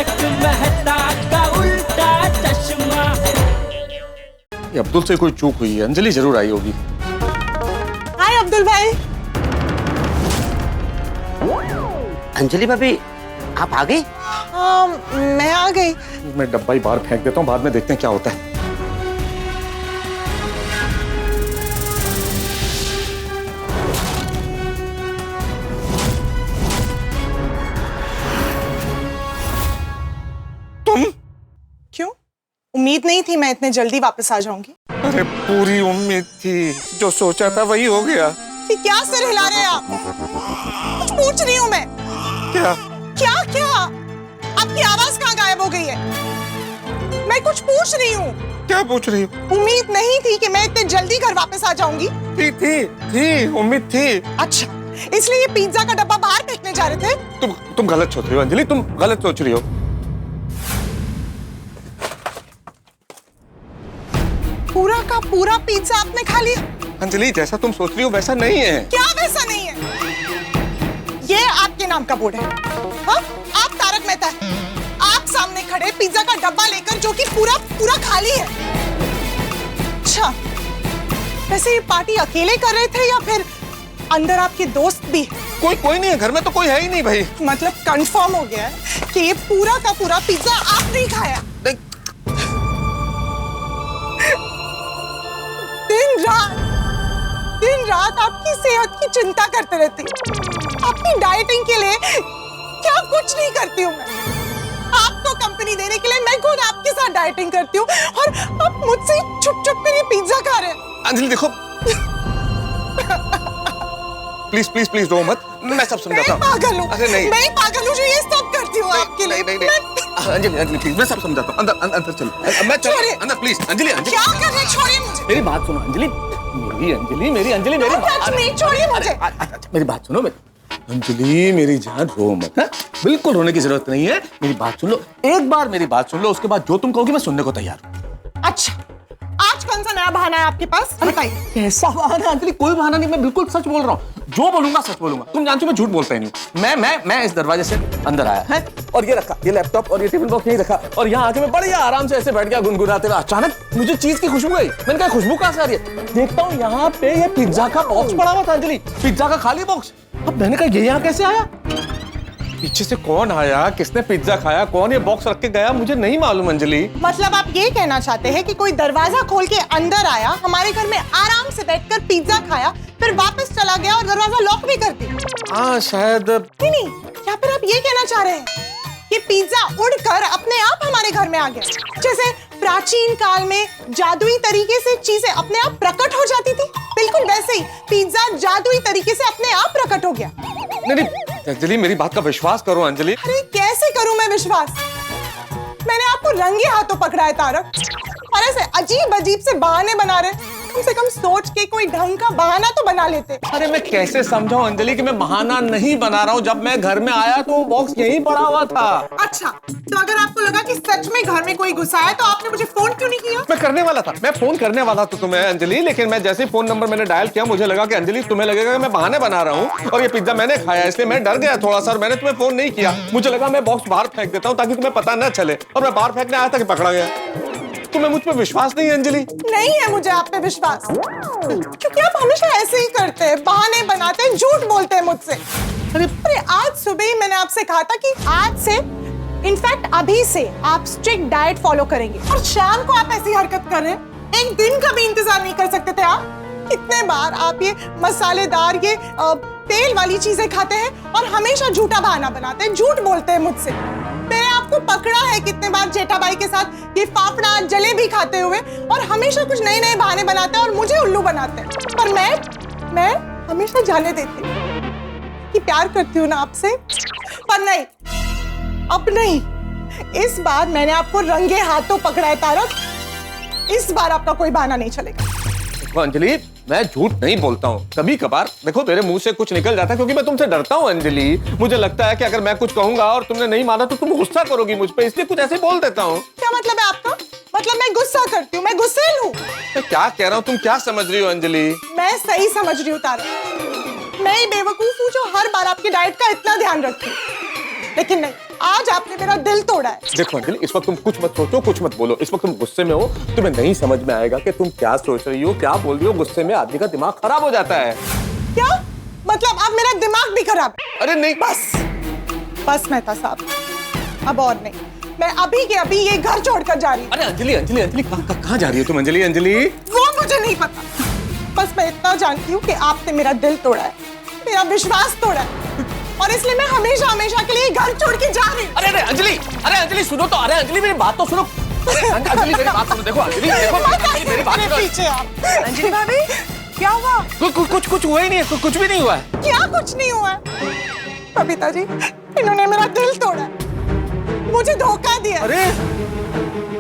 तारक मेहता का उल्टा चश्मा। ये अब्दुल से कोई चूक हुई है, अंजलि जरूर आई होगी। हाय अब्दुल भाई। अंजलि भाभी आप आ गई? मैं आ गई। मैं डब्बा ही बाहर फेंक देता हूँ, बाद में देखते हैं क्या होता है। तुम? क्यों? उम्मीद नहीं थी मैं इतने जल्दी वापस आ जाऊंगी। अरे पूरी उम्मीद थी, जो सोचा था वही हो गया। कि क्या सिर हिला रहे हैं आप? कुछ पूछ रही हूँ मैं। क्या? क्या क्या? आपकी आवाज कहाँ गायब हो गई है? मैं कुछ पूछ रही हूँ। क्या पूछ रही हो? उम्मीद नहीं थी कि मैं इतने जल्दी घर वापस आ जाऊंगी। थी उम्मीद थी। अच्छा, इसलिए ये पिज्जा का डब्बा बाहर फेंकने जा रहे थे? तुम गलत सोच रही हो अंजलि, तुम गलत सोच रही हो। पूरा का पूरा पिज्जा आपने खा लिया? अंजलि जैसा तुम सोच रही हो वैसा नहीं है। क्या वैसा नहीं है? ये आपके नाम का बोर्ड है। हाँ? आप तारक मेहता है। आप सामने खड़े पिज्जा का डब्बा लेकर जो कि पूरा पूरा खाली है। अच्छा, वैसे ये पार्टी अकेले कर रहे थे या फिर अंदर आपके दोस्त भी? कोई नहीं है घर में, तो कोई है ही नहीं भाई। मतलब कंफर्म हो गया है कि ये पूरा का पूरा पिज्जा आपने ही खाया? दिन रात आपकी सेहत की चिंता करते रहती। आपकी डाइटिंग के लिए क्या कुछ नहीं करती हूँ मैं। आपको कंपनी देने के लिए मैं खुद आपके साथ डाइटिंग करती हूँ और आप मुझसे छुप छुप कर ये पिज्जा खा रहे हैं। अंजलि देखो प्लीज रो मत, मैं सब समझाता हूँ। मैं पागल हूँ। अरे नहीं, मैं पागल हूँ जो ये सब करती हूँ आपके लिए। नहीं। अंजलि प्लीज, मैं सब समझाता हूँ। अंदर चलो। मैं चलो अंदर प्लीज। अंजलि क्या कर रहे? छोड़िए मुझे। मेरी बात सुनो अंजलि, मेरी अंजलि छोड़िए मुझे। मेरी बात सुनो। अंजलि मेरी जान, रो मत। बिल्कुल रोने की जरूरत नहीं है, मेरी बात सुन लो। एक बार मेरी बात सुन लो, उसके बाद जो तुम कहोगी मैं सुनने को तैयार हूँ। अच्छा, आज कौन सा नया बहाना है आपके पास? बताइए। कैसा बहाना अंजलि? कोई बहाना नहीं, मैं बिल्कुल सच बोल रहा हूँ। जो बोलूंगा सच बोलूंगा। तुम जानती हो मैं झूठ बोलता ही नहीं। मैं इस दरवाजे से अंदर आया है और ये रखा, ये लैपटॉप और ये टेबल बॉक्स यहीं रखा और यहाँ आके मैं बढ़िया आराम से ऐसे बैठ गया गुनगुनाते हुए। अचानक मुझे चीज की खुशबू आई। मैंने कहा खुशबू कहाँ से आ रही है? देखता हूँ यहाँ पे ये पिज्जा का बॉक्स पड़ा हुआ था अंजलि, पिज्जा का खाली बॉक्स। अब मैंने कहा ये यहाँ कैसे आया? पीछे से कौन आया, किसने पिज्जा खाया, कौन ये बॉक्स रख के गया, मुझे नहीं मालूम अंजलि। मतलब आप ये कहना चाहते हैं कि कोई दरवाजा खोल के अंदर आया, हमारे घर में आराम से बैठकर पिज्जा खाया, फिर वापस चला गया और दरवाजा लॉक भी कर दिया? हाँ शायद। नहीं, या फिर आप ये कहना चाह रहे हैं कि पिज्जा उड़कर अपने आप हमारे घर में आ गया, जैसे प्राचीन काल में जादुई तरीके से चीजें अपने आप प्रकट हो जाती थी, बिल्कुल वैसे ही पिज्जा जादुई तरीके से अपने आप प्रकट हो गया। नहीं अंजलि, मेरी बात का विश्वास करो अंजलि। अरे कैसे करूं मैं विश्वास? मैंने आपको रंगे हाथों पकड़ा है तारक, और ऐसे अजीब अजीब से बहाने बना रहे। कम से कम सोच के कोई ढंग का बहाना तो बना लेते। अरे मैं कैसे समझाऊं अंजलि कि मैं बहाना नहीं बना रहा हूँ? जब मैं घर में आया तो वो बॉक्स यहीं पड़ा हुआ था। अच्छा, तो अगर आपको लगा कि सच में घर में कोई घुसा है तो आपने मुझे फोन क्यों नहीं किया? मैं करने वाला था, मैं फोन करने वाला था तुम्हें अंजलि, लेकिन मैं जैसे फोन नंबर मैंने डायल किया मुझे लगा कि अंजलि तुम्हें लगेगा कि मैं बहाने बना रहा हूँ और ये पिज्जा मैंने खाया, इसलिए मैं डर गया थोड़ा सा और मैंने तुम्हें फोन नहीं किया। मुझे लगा मैं बॉक्स बाहर फेंक देता हूँ ताकि तुम्हें पता न चले, और मैं बाहर फेंकने आया था कि पकड़ा गया। तुम्हें मुझ पे विश्वास नहीं है अंजलि? नहीं है मुझे आप पे विश्वास, क्योंकि आप हमेशा ऐसे ही करते हैं, बहाने बनाते हैं, झूठ बोलते हैं मुझसे। अरे आज सुबह ही मैंने आपसे कहा था कि आज से, इनफैक्ट अभी से आप स्ट्रिक्ट डाइट फॉलो करेंगे, और शाम को आप ऐसी हरकत कर रहे हैं। एक दिन का भी इंतजार नहीं कर सकते थे आप? कितने बार आप ये मसालेदार, ये तेल वाली चीजें खाते हैं और हमेशा झूठा बहाना बनाते हैं, झूठ बोलते हैं मुझसे। मैंने आपको पकड़ा है कितने बार जेठाबाई के साथ ये फाफड़ा जलेबी खाते हुए, और हमेशा कुछ नए नए बहाने बनाते हैं और मुझे उल्लू बनाते हैं। पर मैं हमेशा जाने देती हूँ कि प्यार करती हूँ ना आपसे, पर नहीं, अब नहीं। इस बार मैंने आपको रंगे हाथों पकड़ा है तारक, इस बार आपका कोई बहाना नहीं चलेगा। अंजलि मैं झूठ नहीं बोलता हूँ, कभी कभार देखो मेरे मुंह से कुछ निकल जाता है क्योंकि मैं तुमसे डरता हूँ अंजलि। मुझे लगता है कि अगर मैं कुछ कहूंगा और तुमने नहीं माना तो तुम गुस्सा करोगी मुझ पे, इसलिए कुछ ऐसे बोल देता हूँ। क्या मतलब है आपका? मतलब मैं गुस्सा करती हूँ, मैं गुस्सेल हूँ? मैं क्या कह रहा हूँ, तुम क्या समझ रही हो अंजलि? मैं सही समझ रही हूँ तारक, मैं ही बेवकूफ हूँ जो हर बार आपकी डाइट का इतना ध्यान रखती हूँ, लेकिन नहीं, आज आपने मेरा दिल तोड़ा है। देखो अंजलि, इस वक्त तुम कुछ मत सोचो, कुछ मत बोलो। इस वक्त तुम गुस्से में हो, तुम्हें नहीं समझ में आएगा कि तुम क्या सोच रही हो, क्या बोल रही हो। गुस्से में आदमी का दिमाग खराब हो जाता है। क्या मतलब? अब मेरा दिमाग भी खराब? अरे नहीं, बस मेहता साहब, अब और नहीं। मैं अभी के अभी ये घर छोड़कर जा रही हूँ। अरे अंजलि अंजलि अंजलि, कहाँ जा रही हो तुम? अंजलि अंजलि, वो मुझे नहीं पता, बस मैं इतना जानती हूँ कि आपने मेरा दिल तोड़ा है, मेरा विश्वास तोड़ा है, और इसलिए मैं हमेशा हमेशा के लिए घर छोड़ के जा रही हूँ। अरे अंजलि सुनो तो। अरे अंजलि मेरी बात तो सुनो। अंजलि मेरी बात सुनो। देखो अंजलि, देखो मेरी बात सुनो। पीछे आप। अंजलि भाभी, क्या हुआ? कुछ हुआ ही नहीं है, कुछ भी नहीं हुआ है। क्या कुछ नहीं हुआ है? बबीता जी, इन्होंने मेरा दिल तोड़ा, मुझे धोखा दिया। अरे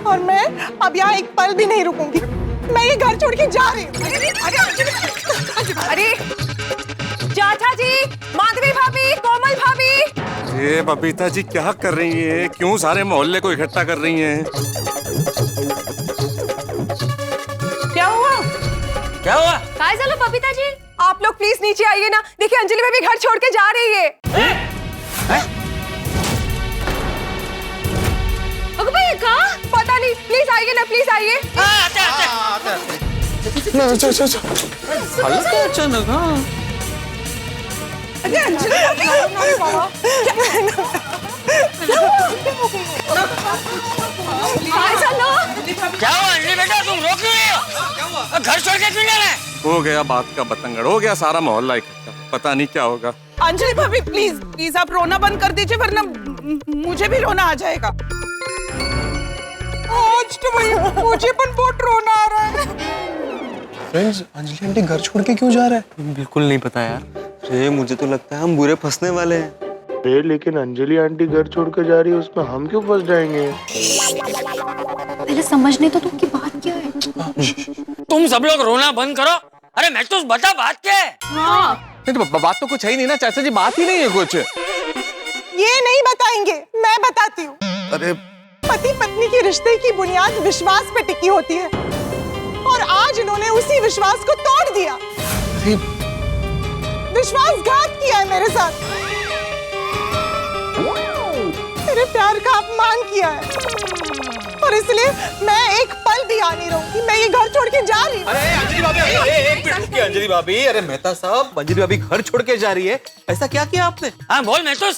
और मैं अब यहाँ एक पल भी नहीं रुकूंगी। मैं ये घर छोड़ के जा रही हूँ। अरे चाचा जी, माधवी भाभी, कोमल भाभी। ये बबीता जी क्या कर रही है? क्यों सारे मोहल्ले को इकट्ठा कर रही हैं? क्या हुआ? क्या हुआ? काय झालं बबीता जी? आप लोग प्लीज नीचे आइए ना। देखिए अंजलि भाभी घर छोड़ के जा रही है। अगं भाई कहाँ? पता नहीं, प्लीज आइए ना, प्लीज आइए। अचानक अरे अंजलि काय झालं? क्या हुआ अंजलि बेटा, तुम रोक क्यों रही हो? घर छोड़ के क्यों जा रहे हैं? हो गया बात का बतंगड़, हो गया सारा मोहल्ला इकट्ठा। पता नहीं क्या होगा। अंजलि भाभी प्लीज प्लीज आप रोना बंद कर दीजिए, वरना मुझे भी रोना आ जाएगा। आज तो भैया मुझे पण बहुत रोना आ रहा है। फ्रेंड्स, अंजलि आंटी घर छोड़ के क्यों जा रहा है? बिल्कुल नहीं पता यार। रे मुझे तो लगता है हम बुरे फंसने वाले हैं। अरे लेकिन अंजलि आंटी घर छोड़ के जा रही है, उसमें हम क्यों फंस जाएंगे? पहले समझने तो तुमकी बात क्या है। तुम सब लोग रोना बंद करो। अरे मैं तो बता बात क्या है? नहीं तो बात तो कुछ है ही नहीं ना चाचा जी, बात ही नहीं है कुछ। ये नहीं बताएंगे, मैं बताती हूँ। अरे पति पत्नी के रिश्ते की बुनियाद विश्वास पे टिकी होती है, और आज इन्होंने उसी विश्वास को तोड़ दिया। विश्वासघात किया है मेरे साथ, मेरे प्यार का अपमान किया है, और इसलिए मैं एक पल भी आ नहीं रहूंगी। मैं ये घर छोड़ के जा रही हूँ। अरे अंजलि भाभी, एक मिनट रुकिए अंजलि भाभी। अरे मेहता साहब, अंजलि भाभी घर छोड़ के जा रही है, ऐसा क्या किया आपने? हाँ बोल मैं तो।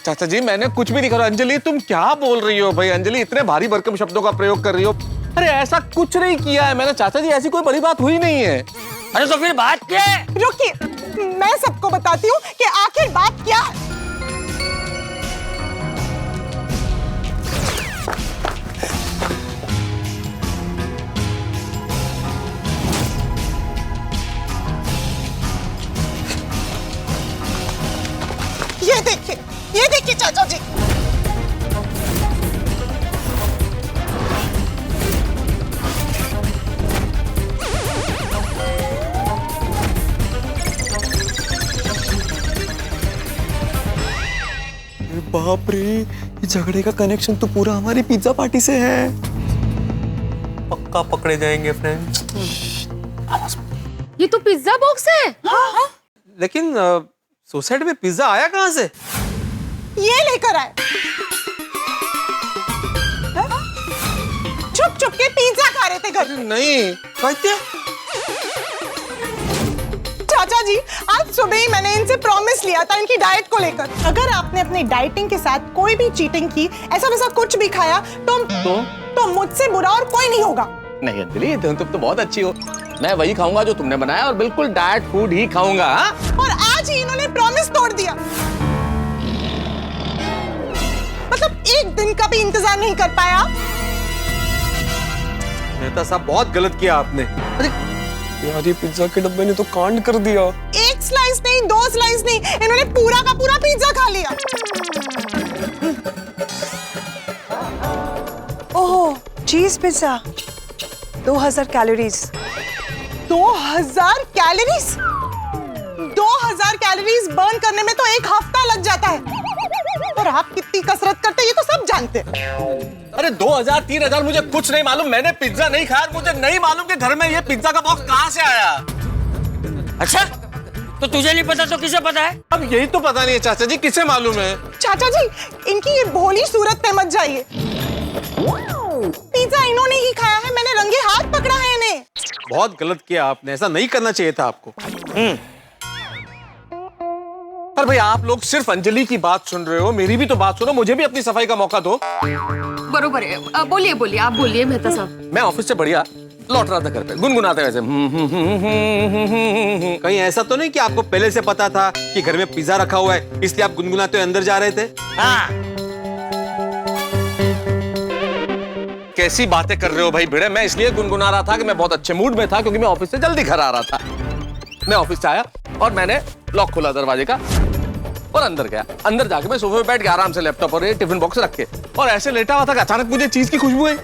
चाचा जी मैंने कुछ भी नहीं करा। अंजलि तुम क्या बोल रही हो भाई? अंजलि इतने भारी भरकम शब्दों का प्रयोग कर रही हो। अरे ऐसा कुछ नहीं किया है मैंने चाचा जी, ऐसी कोई बड़ी बात हुई नहीं है। अरे तो फिर बात क्या है? रुकिए, मैं सबको बताती हूँ कि आखिर बात क्या है। ये देखिए चाचा जी। बाप रे, ये झगड़े का कनेक्शन तो पूरा हमारी पिज्जा पार्टी से है। पक्का पकड़े जाएंगे फ्रेंड्स। ये तो पिज्जा बॉक्स है। लेकिन सोसाइटी में पिज्जा आया कहाँ से? ये लेकर आए। छुप छुप के पिज्जा खा रहे थे घर में। नहीं कहते चाचा जी, आज सुबह ही मैंने इनसे प्रॉमिस लिया था इनकी डाइट को लेकर। अगर आपने अपनी डाइटिंग के साथ कोई भी चीटिंग की, ऐसा वैसा कुछ भी खाया, तो मुझसे बुरा और कोई नहीं होगा। नहीं अंजलि, तुम तो बहुत अच्छी हो। मैं वही खाऊंगा जो तुमने बनाया, और बिल्कुल डाइट फूड ही खाऊंगा। और आज ही इन्होंने प्रॉमिस तोड़ दिया। मतलब एक दिन का भी इंतजार नहीं कर पाया। मेहता साहब, बहुत गलत किया आपने। अरे यार, ये पिज्जा के डब्बे ने तो कांड कर दिया। एक स्लाइस नहीं, 2 स्लाइस नहीं, इन्होंने पूरा का पूरा पिज्जा खा लिया। Oh, cheese pizza 2000 calories. 2000 calories? 2000 calories burn करने में तो 1 हफ्ता लग जाता है। और आप कितनी कसरत करते हैं ये तो सब जानते हैं। अरे 2000-3000 मुझे कुछ नहीं मालूम। मैंने पिज्जा नहीं खाया, मुझे नहीं मालूम कि घर में ये पिज्जा का बॉक्स कहाँ से आया। अच्छा तो तुझे नहीं पता तो किसे पता है? अब यही तो पता नहीं है चाचा जी, किसे मालूम है? चाचा जी, इनकी ये भोली सूरत पे मत जाइए। पिज्जा इन्होंने ही खाया है, मैंने रंगे हाथ पकड़ा है इन्हें। बहुत गलत किया आपने, ऐसा नहीं करना चाहिए था आपको। पर भाई आप लोग सिर्फ अंजलि की बात सुन रहे हो, मेरी भी तो बात सुनो, मुझे भी अपनी सफाई का मौका दो। बरोबर है। बोलिए बोलिए, आप बोलिए मेहता साहब। मैं ऑफिस से बढ़िया लौट रहा था घर पे, गुनगुनाते वैसे। कहीं ऐसा तो नहीं कि आपको पहले से पता था कि घर में पिज्जा रखा हुआ है, इसलिए आप गुनगुनाते हुए अंदर जा रहे थे? हाँ। कैसी बातें कर रहे हो भाई भिड़े? मैं इसलिए गुनगुना रहा था कि मैं बहुत अच्छे मूड में था, क्योंकि मैं ऑफिस से जल्दी घर आ रहा था। मैं ऑफिस से आया और मैंने लॉक खोला दरवाजे का और अंदर गया। अंदर जाके मैं सोफे पे बैठ गया आराम से, लैपटॉप और ये टिफिन बॉक्स रख के, और ऐसे लेटा हुआ था कि अचानक मुझे चीज की खुशबू आई।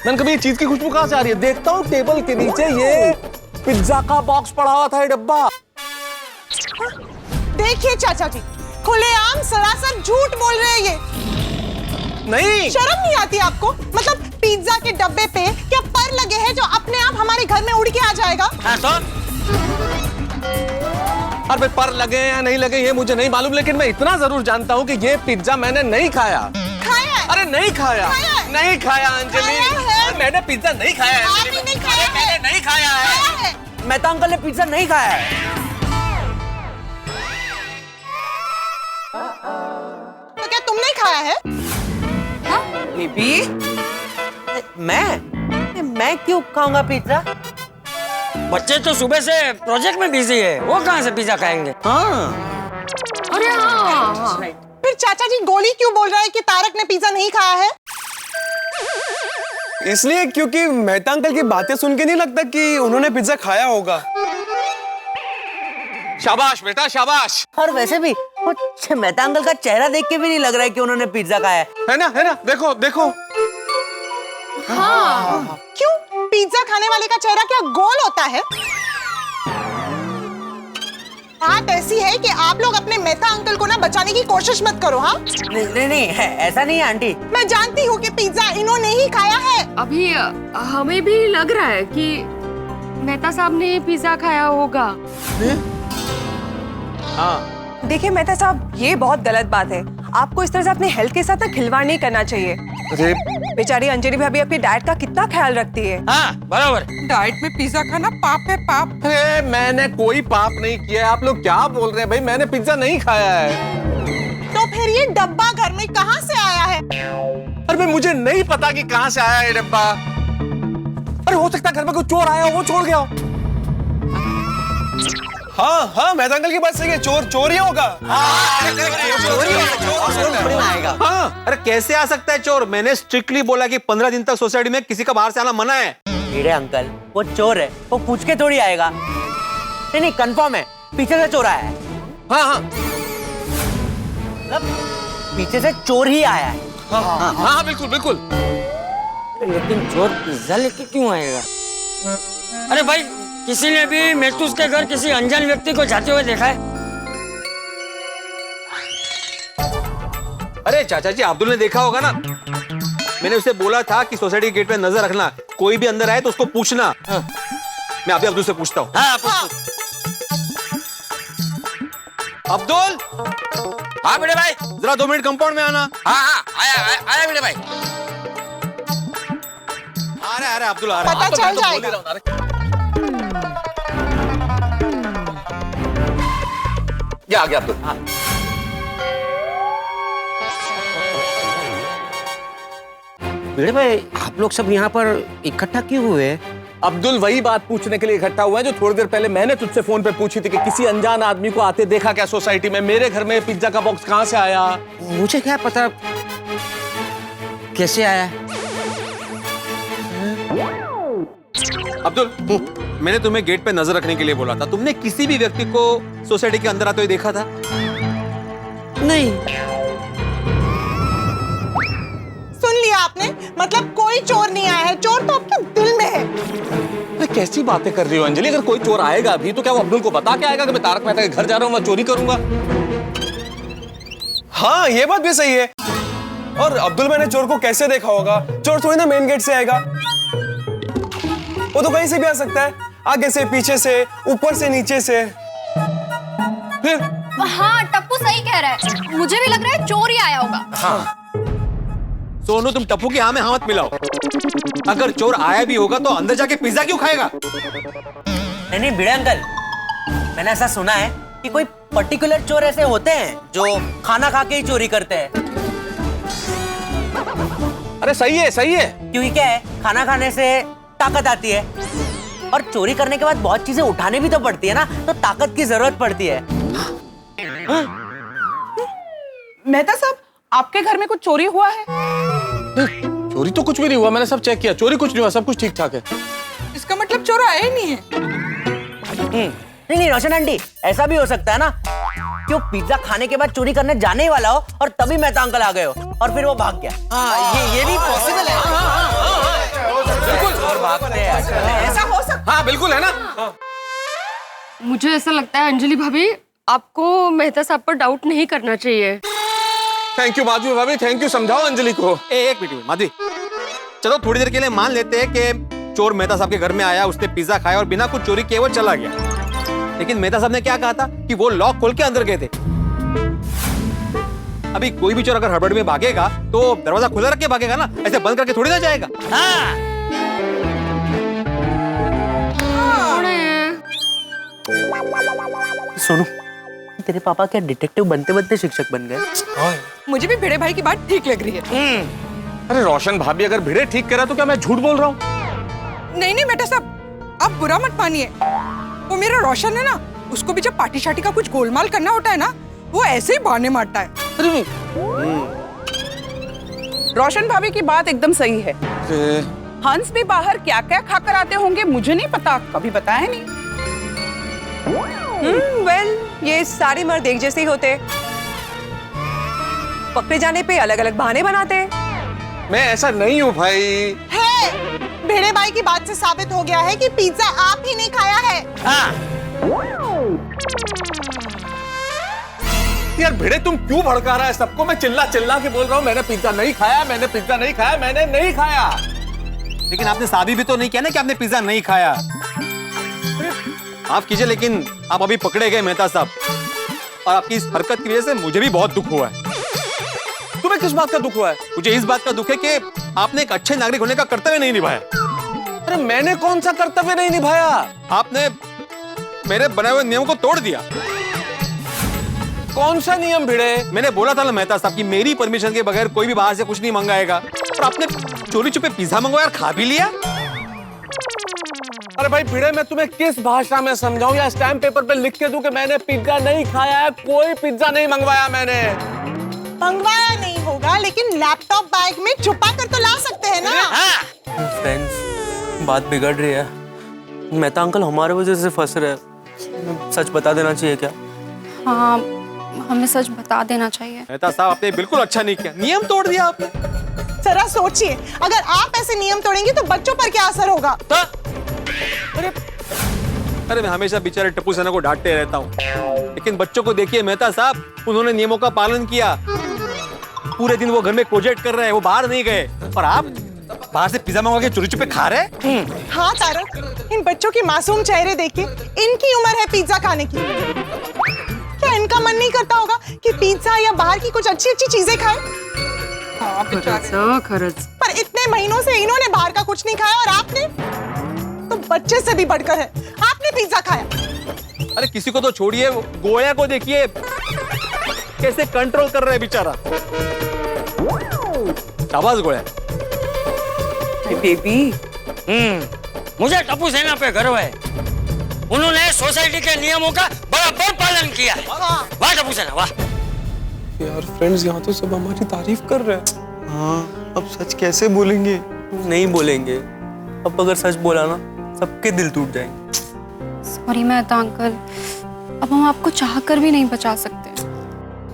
मैंने कभी ये चीज की खुशबू कहां से आ रही है? देखता हूँ टेबल के नीचे ये पिज्जा का बॉक्स पड़ा हुआ था, ये डब्बा। देखिए चाचा जी, खुलेआम सरासर झूठ बोल रहे हैं ये। नहीं, शर्म नहीं आती आपको? मतलब पिज्जा के डब्बे पे क्या पर लगे हैं जो अपने आप हमारे घर में उड़ के आ जाएगा? हाँ तो? अरे भाई पर लगे या नहीं लगे ये मुझे नहीं मालूम, लेकिन मैं इतना जरूर जानता हूँ कि ये पिज्जा मैंने नहीं खाया। खाया है? अरे नहीं खाया, नहीं खाया अंजलि। खाया है? मैंने पिज्जा नहीं खाया है आप अंजलि। ही नहीं खाया है? मैंने नहीं खाया है। खाया है? मेहता अंकल ने पिज्जा नहीं खाया है। तो क्या तुमने खाया है? बीबी, मैं क्यों खाऊंगा पिज्जा? बच्चे तो सुबह से प्रोजेक्ट में बिजी है, वो कहाँ से पिज्जा खाएंगे? हाँ। अरे हाँ। फिर चाचा जी गोली क्यों बोल रहा है कि तारक ने पिज्जा नहीं खाया है? इसलिए क्योंकि मेहता अंकल की बातें सुन के नहीं लगता कि उन्होंने पिज्जा खाया होगा। शाबाश बेटा शाबाश। और वैसे भी वो मेहता अंकल का चेहरा देख के भी नहीं लग रहा है कि उन्होंने पिज्जा खाया है ना, है ना? देखो देखो। हाँ। क्यों? पिज्जा खाने वाले का चेहरा क्या गोल होता है? बात ऐसी है कि आप लोग अपने मेहता अंकल को ना बचाने की कोशिश मत करो। हाँ नहीं है, ऐसा नहीं है आंटी। मैं जानती हूँ कि पिज्जा इन्होंने ही खाया है। अभी हमें भी लग रहा है कि मेहता साहब ने पिज्जा खाया होगा। हाँ। देखिए मेहता साहब, ये बहुत गलत बात है। आपको इस तरह से अपने हेल्थ के साथ ना खिलवाड़ नहीं करना चाहिए। अरे बेचारी अंजलि भाभी आपकी डाइट का कितना ख्याल रखती है। हाँ बराबर। डाइट में पिज्जा खाना पाप है, पाप। अरे मैंने कोई पाप नहीं किया है, आप लोग क्या बोल रहे हैं भाई? मैंने पिज्जा नहीं खाया है। तो फिर ये डब्बा घर में कहाँ से आया है? अरे भाई मुझे नहीं पता कि कहाँ से आया ये डब्बा। अरे हो सकता है घर में कोई चोर आया हो, वो छोड़ गया हो। हाँ, मेहता अंकल की बात सही है, चोर ही होगा। हाँ। अरे कैसे आ सकता है चोर? मैंने स्ट्रिक्टली बोला कि 15 दिन तक सोसाइटी में किसी का बाहर से आना मना है। कीड़े अंकल, वो चोर है, वो पूछ के थोड़ी आएगा। नहीं कंफर्म है, पीछे से चोर आया है। हाँ, मतलब पीछे से चोर ही आया है। हाँ, बिल्कुल बिल्कुल। लेकिन चोर पिज्जा लेके क्यों आएगा? अरे भाई, किसी ने भी मेहतूस के घर किसी अनजान व्यक्ति को जाते हुए देखा है? अरे चाचा जी, अब्दुल ने देखा होगा ना। मैंने उसे बोला था कि सोसाइटी के गेट पे नजर रखना, कोई भी अंदर आए तो उसको पूछना। मैं अभी अब्दुल से पूछता हूँ। हाँ पूछ। अब्दुल। हाँ बेटे भाई। जरा 2 मिनट कंपाउंड में आना। हाँ आया बेटे भाई। आ रहा है अब्दुल, आ रहा है। पता चल जाएगा। ये आ गया अब्दुल। भिड़े भाई, आप लोग सब यहाँ पर इकट्ठा क्यों हुए? अब्दुल वही बात पूछने के लिए इकट्ठा हुआ है जो थोड़ी देर पहले मैंने तुझसे फोन पे पूछी थी कि किसी अनजान आदमी को आते देखा क्या सोसाइटी में? मेरे घर में पिज्जा का बॉक्स कहाँ से आया? मुझे क्या पता कैसे आया। अब्दुल, मैंने तुम्हें गेट पे नजर रखने के लिए बोला था। तुमने किसी भी व्यक्ति को सोसाइटी के अंदर आते हुए देखा था? नहीं। सुन लिया आपने? मतलब कोई चोर नहीं आया है, चोर तो आपके दिल में है। अरे कैसी बातें कर रही हो अंजलि? अगर कोई चोर आएगा भी तो क्या वो अब्दुल को बता के आएगा कि मैं तारक मेहता के घर जा रहा हूँ, मैं चोरी करूंगा? हाँ, ये बात भी सही है। और अब्दुल मैंने चोर को कैसे देखा होगा? चोर थोड़ी ना मेन गेट से आएगा, वो तो कहीं से भी आ सकता है, आगे से, पीछे से, ऊपर से, नीचे से। फिर? हाँ टप्पू सही कह रहा है, मुझे भी लग रहा है चोर ही आया होगा। सोनू, तुम टप्पू की हाँ में हाँ मत मिलाओ। अगर चोर आया भी होगा तो अंदर जाके पिज्जा क्यों खाएगा? नहीं भिड़े अंकल, मैंने ऐसा सुना है कि कोई पर्टिकुलर चोर ऐसे होते हैं जो खाना खा के ही चोरी करते हैं। अरे सही है, सही है। क्योंकि क्या है, खाना खाने से ताकत आती है और चोरी करने के बाद बहुत चीजें उठाने भी तो पड़ती है ना, तो ताकत की जरूरत पड़ती है। मेहता साहब, आपके घर में कुछ चोरी हुआ है? चोरी तो कुछ भी नहीं हुआ, मैंने सब चेक किया, चोरी कुछ नहीं हुआ, सब कुछ ठीक ठाक है। इसका मतलब चोर आया ही नहीं है। नहीं रोशन आंटी, ऐसा भी हो सकता है ना कि वो पिज्जा खाने के बाद चोरी करने जाने ही वाला हो और तभी मेहता अंकल आ गए हो और फिर वो भाग गया। हाँ, ये भी पॉसिबल है। बिल्कुल, और भागते हैं। ऐसा हो सकता हाँ बिल्कुल है ना। मुझे ऐसा लगता है अंजलि भाभी, आपको मेहता साहब पर डाउट नहीं करना चाहिए। थैंक यू माधवी भाभी, थैंक यू, समझाओ अंजलि को। एक मिनट माधवी, चलो थोड़ी देर के लिए मान लेते हैं कि चोर मेहता साहब के घर में आया, उसने पिज्जा खाया और बिना कुछ चोरी किए वो चला गया। लेकिन मेहता साहब ने क्या कहा था कि वो लॉक खोल के अंदर गए थे। अभी कोई भी चोर अगर हड़बड़ी में भागेगा तो दरवाजा खुला रख के भागेगा ना, ऐसे बंद करके थोड़ी ना जाएगा। सोनू, तेरे पापा क्या डिटेक्टिव बनते बनते शिक्षक बन गए? मुझे भी भिड़े भाई की बात ठीक लग रही है। अरे रोशन भाभी, अगर भिड़े ठीक करा तो क्या मैं झूठ बोल रहा हूँ? नहीं मेहता साहब, आप बुरा मत मानिए। वो मेरा रोशन है ना, उसको भी जब पार्टी शार्टी का कुछ गोलमाल करना होता है ना, वो ऐसे ही बहाने मारता है। रोशन भाभी की बात एकदम सही है। हंस भी बाहर क्या क्या खाकर आते होंगे मुझे नहीं पता, कभी बताया नहीं। वेल, ये सारे मर्द एक जैसे ही होते, पकड़े जाने पे अलग अलग बहाने बनाते। मैं ऐसा नहीं हूँ भाई। है, भिड़े भाई की बात से साबित हो गया है कि पिज्जा आप ही ने खाया है। यार भिड़े, तुम क्यों भड़का रहा है सबको? मैं चिल्ला चिल्ला के बोल रहा हूँ मैंने पिज्जा नहीं खाया, मैंने पिज्जा नहीं खाया, मैंने नहीं खाया। लेकिन आपने साबित भी तो नहीं किया ना कि आपने पिज्जा नहीं खाया। माफ कीजिए, लेकिन आप अभी पकड़े गए मेहता साहब, और आपकी इस हरकत की वजह से मुझे भी बहुत दुख हुआ है। तुम्हें किस बात का दुख हुआ है? मुझे इस बात का दुख है कि आपने एक अच्छे नागरिक होने का कर्तव्य नहीं निभाया। अरे मैंने कौन सा कर्तव्य नहीं निभाया? आपने मेरे बनाए हुए नियम को तोड़ दिया। कौन सा नियम भिड़े? मैंने बोला था ना मेहता साहब कि मेरी परमिशन के बगैर कोई भी बाहर से कुछ नहीं मंगाएगा, और आपने चोरी छुपे पिज्जा मंगवाया और खा भी लिया। अरे भाई भिड़े, मैं तुम्हें किस भाषा में समझाऊं या स्टैम्प पेपर पे लिख के दूं कि मैंने पिज्जा नहीं खाया है? कोई पिज्जा नहीं मंगवाया मैंने। मंगवाया नहीं होगा, लेकिन लैपटॉप बैग में छुपा कर तो ला सकते हैं ना। फ्रेंड्स, बात बिगड़ रही है। मेहता अंकल हमारे वजह से फंस रहे हैं। सच बता देना चाहिए क्या? हाँ, हमें सच बता देना चाहिए। मेहता साहब, आपने बिल्कुल अच्छा नहीं किया, नियम तोड़ दिया आपने। जरा सोचिए, अगर आप ऐसे नियम तोड़ेंगे तो बच्चों पर क्या असर होगा? अरे मैं हमेशा बेचारे टप्पू सेना को डांटते रहता हूँ, लेकिन बच्चों को देखिए मेहता साहब, उन्होंने नियमों का पालन किया। पूरे दिन वो घर में प्रोजेक्ट कर रहे हैं, वो बाहर नहीं गए, और आप बाहर से पिज्जा मंगवा के चोरी छुपे खा रहे। हाँ तारक, इन बच्चों के मासूम चेहरे देखिए, इनकी उम्र है पिज्जा खाने की। क्या इनका मन नहीं करता होगा कि पिज्जा या बाहर की कुछ अच्छी अच्छी चीजें खाएं? खरच। पर इतने महीनों से इन्होंने बाहर का कुछ नहीं खाया, और आपने तो बच्चे से भी बढ़कर है, आपने पिज्जा खाया। अरे किसी को तो छोड़िए, गोया को देखिए कैसे कंट्रोल कर रहे हैं बेचारा। शाबाश गोया। बेबी, मुझे टप्पू सेना पे गर्व है। उन्होंने सोसाइटी के नियमों का बराबर पालन किया है। वाह टप्पू सेना, वाह। यार फ्रेंड्स, यहाँ तो सब हमारी तारीफ कर रहे हैं। हाँ, अब सच कैसे बोलेंगे? नहीं बोलेंगे। अब अगर सच बोला ना, सबके दिल टूट जाएंगे। सॉरी मेहता अंकल, अब हम आपको चाह कर भी नहीं बचा सकते।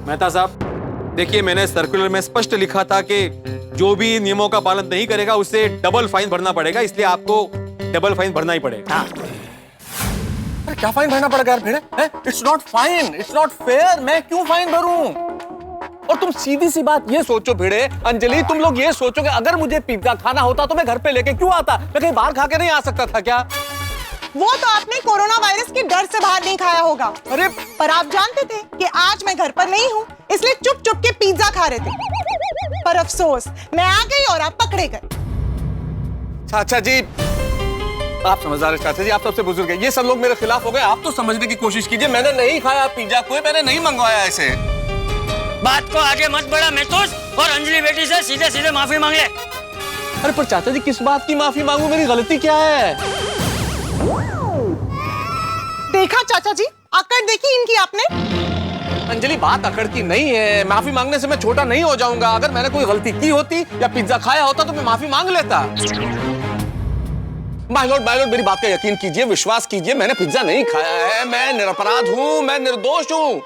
मेहता साहब, देखिए मैंने सर्कुलर में स्पष्ट लिखा था कि जो भी नियमों का पालन नहीं करेगा उसे डबल फाइन भरना पड़ेगा, इसलिए आपको डबल फाइन भरना ही पड़ेगा। अरे क्या फाइन भरना पड़ेगा यार Bhide? It's not fine, it's not fair. मैं क्यों फाइन भरूं? और तुम सीधी सी बात ये सोचो भिड़े, अंजलि, तुम लोग ये सोचो कि अगर मुझे पिज्जा खाना होता तो मैं घर पे लेके क्यों आता? मैं कहीं बाहर खा के नहीं आ सकता था क्या? वो तो आपने कोरोना वायरस के डर से बाहर नहीं खाया होगा। अरे पर आप जानते थे कि आज मैं घर पर नहीं हूँ, इसलिए चुप चुप के पिज्जा खा रहे थे। पर अफसोस, मैं आ गई और आप पकड़े गए। चाचा जी, आप समझदार हैं चाचा जी, आप सबसे बुजुर्ग हैं। ये सब लोग मेरे खिलाफ हो गए। आप तो समझने की कोशिश कीजिए, मैंने नहीं खाया पिज्जा, कोई मैंने नहीं मंगवाया ऐसे। बात को आगे मत बढ़ा मेहतूस, और अंजलि बेटी से सीधे सीधे माफी मांग ले। अरे पर चाचा जी, किस बात की माफी मांगू? मेरी गलती क्या है? देखा चाचा जी, अकड़ देखी इनकी आपने। अंजलि, बात अकड़ की नहीं है। माफी मांगने से मैं छोटा नहीं हो जाऊंगा। अगर मैंने कोई गलती की होती या पिज्जा खाया होता तो मैं माफी मांग लेता। माय लॉर्ड, मेरी बात का यकीन कीजिए, विश्वास कीजिए, मैंने पिज्जा नहीं खाया है। मैं निरपराध हूं, मैं निर्दोष हूं।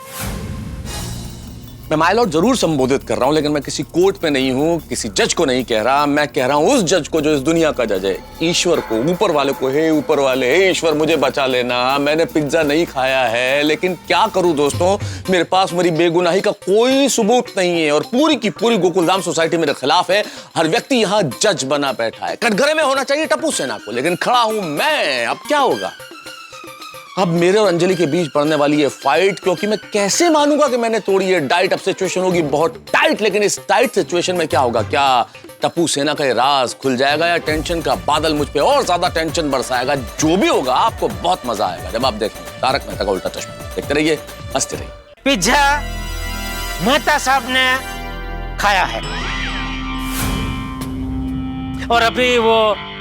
मैं माय लॉर्ड जरूर संबोधित कर रहा हूं, लेकिन मैं किसी कोर्ट पे नहीं हूं, किसी जज को नहीं कह रहा। मैं कह रहा हूं उस जज को जो इस दुनिया का जज है, ईश्वर को, ऊपर वाले को। हे ऊपर वाले, हे ईश्वर, मुझे बचा लेना। मैंने पिज्जा नहीं खाया है, लेकिन क्या करूं दोस्तों, मेरे पास मेरी बेगुनाही का कोई सबूत नहीं है और पूरी की पूरी गोकुलधाम सोसाइटी मेरे खिलाफ है। हर व्यक्ति यहां जज बना बैठा है। कटघरे में होना चाहिए टप्पू सेना को, लेकिन खड़ा हूं मैं। अब क्या होगा? अब मेरे और अंजलि के बीच पड़ने वाली ये फाइट, क्योंकि मैं कैसे मानूंगा कि मैंने तोड़ी है डाइट। अब सिचुएशन होगी बहुत टाइट, लेकिन इस टाइट सिचुएशन में क्या होगा? क्या टप्पू सेना का ये राज खुल जाएगा या टेंशन का बादल मुझ पे और ज्यादा टेंशन बरसाएगा? जो भी होगा, आपको बहुत मजा आएगा जब आप देखेंगे तारक मेहता का उल्टा चश्मा। देखते रहिए, हंसते रहिए। पिज्जा मेहता साहब ने खाया है और अभी वो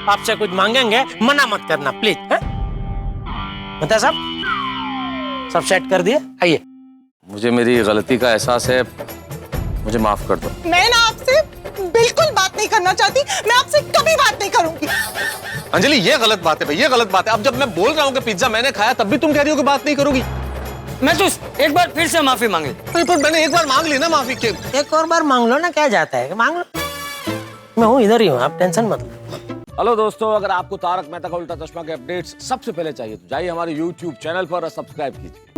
आपसे कुछ मांगेंगे, मना मत करना प्लीज। मेहता साहब, सब सेट कर दिए, आइए। मुझे मेरी गलती का एहसास है, मुझे माफ कर दो। मैं ना आपसे बिल्कुल बात नहीं करना चाहती, मैं आपसे कभी बात नहीं करूंगी। अंजलि, ये गलत बात है भाई, ये गलत बात है। अब जब मैं बोल रहा हूँ कि पिज्जा मैंने खाया, तब भी तुम कह रही हो कि बात नहीं करोगी। मेहतूस, एक बार फिर से माफी मांग ले। पर मैंने एक बार मांग ली ना माफी के। एक और बार मांग लो ना, क्या जाता है, मांग लो। मैं हूँ, इधर ही हूँ, आप टेंशन मत लो। हेलो दोस्तों, अगर आपको तारक मेहता का उल्टा चश्मा के अपडेट्स सबसे पहले चाहिए तो जाइए हमारे YouTube चैनल पर और सब्सक्राइब कीजिए।